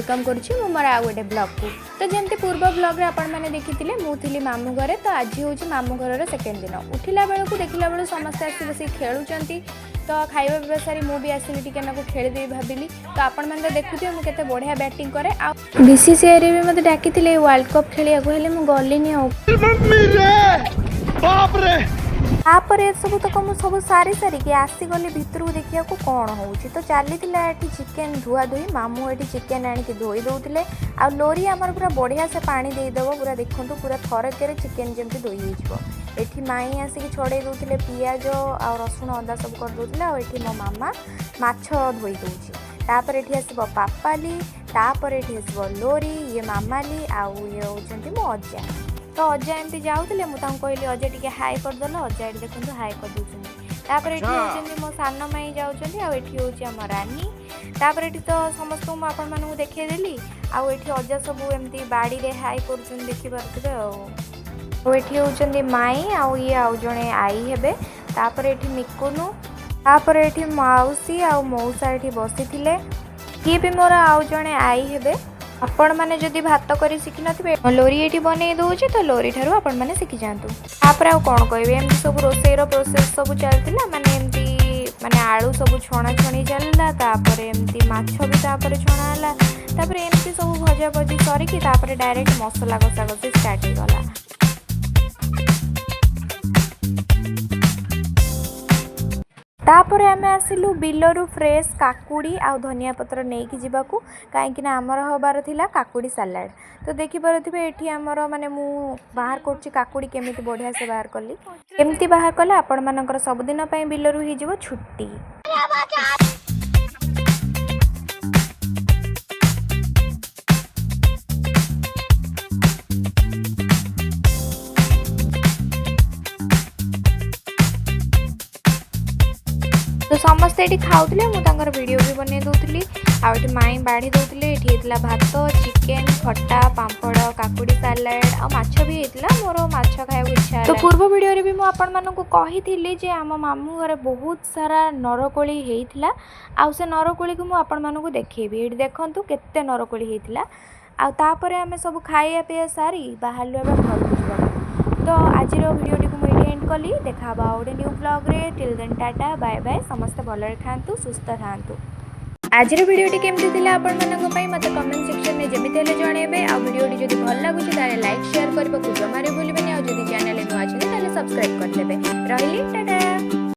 Welcome करुच्ची मो मोर आउ गोटे ब्लॉग को। तो जमती पूर्व ब्लॉग रे आपण मैंने देखी मुझे मामू घरे। तो आज हूँ मामू घर सेकेंड दिन उठिला बेलू देखला बेलू समस्ते आसी बस खेलुंट। तो खाଇବା पिवा सारी मु भी आसली टिके ना खेलदेवी भाविली। तो आपण मैंने देखुए मुझे बढ़िया बैटिंग करे। बीसीसीआई रे भी मत डाकी वर्ल्ड कप खेलिया मु गलिनी तापर सब तक मुझे सब सारी सारिकी आसीगली भितर को देखा कौन हो। तो चली चिकेन धुआ धुई मामू ये चिकेन आणिक धोई दौले आ लोरी आमर पूरा बढ़िया से पानी देदेव पूरा देखूँ पूरा थरक चिकेन जमी धोई होती माई आसिक छड़े दौले पियाज आ रसुण अदा सब करदे आठी मो मामा माछ धोई दूसरी ये आसब पापाली तापर ये आसब लोरी ये मामाली आउ ये होती मो अजा। तो अजा एमती जाऊे मुझे कहली अजा टी हाई करदेल अजा ये देखो हाई कर दूसरी ये मो सान माई जाऊँगी आम रानी तापर ये तो समस्त मुझे देखदेली आठी अजा सब एमती बाड़ी रे हाई कर देखिपे आठी होती माई आउ ये आउ जड़े आई हे तापर ये मिकुनु तापर ये मौसी आ मौसा ये बसी ये भी मोर आउ जड़े आई हे। आपण मैंने जदि भात करी शिखि न लोरी ये बन दूचे तो लोरी ठारू आपण मैंने शिखि जातु। तापर आउ कौन कह एमती सब रोसईर प्रोसेस सब चलता माने एमती माने आलू सब छणा छणी चलला तापर एमती माछ भी तापर छणा हला तापर एमती सब भजा भजी सरिकी तापर डायरेक्ट मसला कषा कषी स्टार्ट हो गला। तापर आमे आसिलु बिलरू फ्रेश काकुड़ी आ धनिया पत्र नहीं कि जीवाकू कहीं आमर हबार थिला काकुड़ी सालाड। तो देखि पारुथिबे एठी आमर माने मु बाहर करछि काकुड़ी केमिति बढ़िया से बाहर कली केमिति बाहर कले आपण मानकर सब दिन पई बिलरू ही जीवो छुट्टी। तो समस्ते ये खाऊले मुझे वीडियो भी बन दूसरी आठ माई बाढ़ी दौले ये भात चिकेन खटा पापड़ काकुड़ी सालाड आ माछ भी होता मोर माछ खाया इच्छा। तो पूर्व वीडियो रे भी मुझे कही जे आम मामू घर बहुत सारा नरकोली होता आ से नरकोली को मुझे देखी ये देखूँ केते नरकोली होता आपर आम सब खाया पीया सारी बाहर घर को जावा। तो आज वीडियो को मुझे एंड कली देखा गोटे न्यू ब्लॉग रे टिल देन टाटा बाय बाय समस्त भलरे खातु सुस्थ थांतु। आज वीडियो केमती थिला आपण मानक पई मते कमेंट सेक्शन में जेमिति हेले जणेबे आ वीडियो जदि भल लागुछि ताले लाइक शेयर करबा को जमारे भूलिबेनी आ जदि चैनल नुआ अछि ताले सब्सक्राइब कर लेबे। रहिली टाटा।